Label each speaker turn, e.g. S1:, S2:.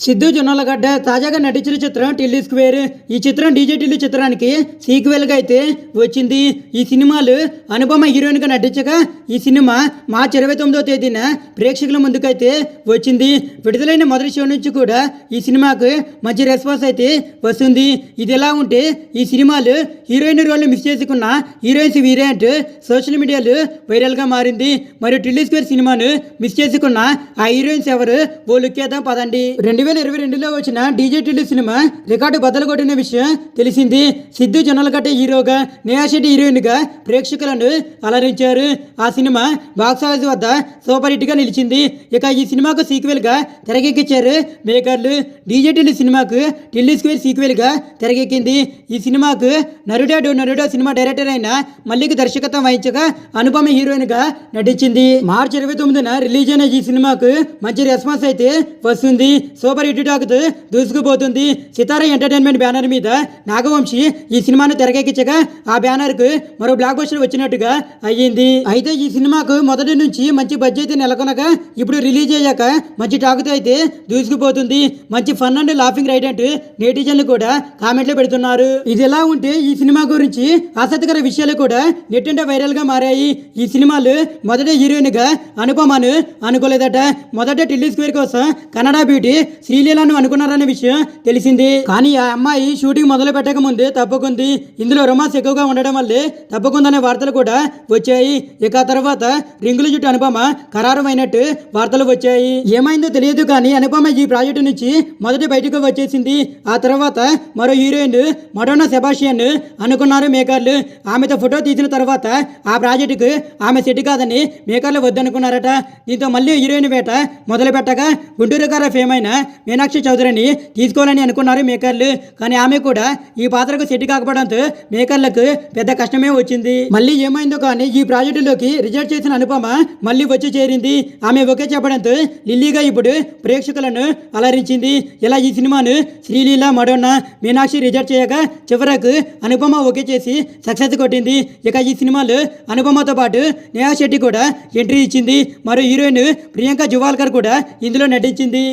S1: సిద్ధు జొన్నలగడ్డ తాజాగా నటించిన చిత్రం టిల్లీ స్క్వేర్. ఈ చిత్రం డీజే టిల్లీ చిత్రానికి సీక్వెల్గా అయితే వచ్చింది. ఈ సినిమాలు అనుపమ హీరోయిన్గా నటించగా ఈ సినిమా మార్చి 29వ తేదీన ప్రేక్షకుల ముందుకైతే వచ్చింది. విడుదలైన మొదటి షో నుంచి కూడా ఈ సినిమాకు మంచి రెస్పాన్స్ అయితే వస్తుంది. ఇది ఎలా ఉంటే ఈ సినిమాలు హీరోయిన్ రోల్ని మిస్ చేసుకున్న హీరోయిన్స్ వేరియంట్ సోషల్ మీడియాలో వైరల్గా మారింది. మరియు టిల్లీ స్క్వేర్ సినిమాను మిస్ చేసుకున్న ఆ హీరోయిన్స్ ఎవరు ఓ లుక్కేద్దాం పదండి. 2022లో వచ్చిన డీజే టిల్లీ సినిమా రికార్డు బద్దలు కొట్టిన విషయం తెలిసింది. సిద్ధు జొన్నలగడ్డ హీరోగా, నేహా శెట్టి హీరోయిన్గా ప్రేక్షకులను అలరించారు. ఆ సినిమా బాక్సాఫీస్ వద్ద సూపర్ హిట్గా నిలిచింది. ఇక ఈ సినిమాకు సీక్వెల్గా తెరకెక్కించారు మేకర్లు. డీజే టిల్లీ సినిమాకు టిల్లీ స్క్వేర్ సీక్వెల్గా తెరకెక్కింది. ఈ సినిమాకు నరుడా సినిమా డైరెక్టర్ అయిన మల్లికి దర్శకత్వం వహించగా అనుపమ హీరోయిన్గా నటించింది. మార్చి 29న రిలీజ్ అయిన ఈ సినిమాకు మంచి రెస్పాన్స్ అయితే వస్తుంది. సూపర్ హిట్ టాక్తో దూసుకుపోతుంది. సితారా ఎంటర్టైన్మెంట్ బ్యానర్ మీద నాగవంశీ ఈ సినిమాను తెరకెక్కించగా ఆ బ్యానర్కు మరో బ్లాక్ బస్టర్ వచ్చినట్టుగా అయ్యింది. అయితే ఈ సినిమాకు మొదటి నుంచి మంచి బడ్జెట్ నెలకొనగా ఇప్పుడు రిలీజ్ అయ్యాక మంచి టాక్తో అయితే దూసుకుపోతుంది. మంచి ఫన్ అండ్ లాఫింగ్ రైట్ అంటూ నెటిజన్లు కూడా కామెంట్లు పెడుతున్నారు. ఇది ఎలా ఉంటే ఈ సినిమా గురించి ఆసక్తికర విషయాలు కూడా నెట్టింట వైరల్గా మారాయి. ఈ సినిమాలు మొదట హీరోయిన్గా అనుపమను అనుకోలేదట. మొదట టిల్లీ స్క్వేర్ కోసం కన్నడ బ్యూటీ శ్రీలీలను అనుకున్నారనే విషయం తెలిసింది. కానీ ఆ అమ్మాయి షూటింగ్ మొదలు పెట్టక ముందే తప్పుకుంది. ఇందులో రొమాన్స్ ఎక్కువగా ఉండడం వల్లే తప్పుకుందనే వార్తలు కూడా వచ్చాయి. ఇక తర్వాత రింగుల జుట్టు అనుపమ ఖరారమైనట్టు వార్తలు వచ్చాయి. ఏమైందో తెలియదు కానీ అనుపమ ఈ ప్రాజెక్టు నుంచి మొదటి బయటకు వచ్చేసింది. ఆ తర్వాత మరో హీరోయిన్ మడోనా సెబాస్టియన్ అనుకున్నారు మేకర్లు. ఆమెతో ఫోటో తీసిన తర్వాత ఆ ప్రాజెక్టుకు ఆమె సెట్ కాదని మేకర్లు వద్దనుకున్నారట. దీంతో మళ్ళీ హీరోయిన్ వేట మొదలు పెట్టగా గుంటూరు గారు ఫేమ్ అయిన మీనాక్షి చౌదరిని తీసుకోవాలని అనుకున్నారు మేకర్లు. కానీ ఆమె కూడా ఈ పాత్రకు సెట్ కాకపోవడంతో మేకర్లకు పెద్ద కష్టమే వచ్చింది. మళ్ళీ ఏమైందో కానీ ఈ ప్రాజెక్టులోకి రిజెక్ట్ చేసిన అనుపమ మళ్ళీ వచ్చి చేరింది. ఆమె ఒకే చెప్పడంతో లిల్లీగా ఇప్పుడు ప్రేక్షకులను అలరించింది. ఇలా ఈ సినిమాను శ్రీలీల, మడోన్నా, మీనాక్షి రిజెక్ట్ చేయగా చివరకు అనుపమ ఒకే చేసి సక్సెస్ కొట్టింది. ఇక ఈ సినిమాలో అనుపమతో పాటు నేహా శెట్టి కూడా ఎంట్రీ ఇచ్చింది. మరో హీరోయిన్ ప్రియాంక జువాల్కర్ కూడా ఇందులో నటించింది.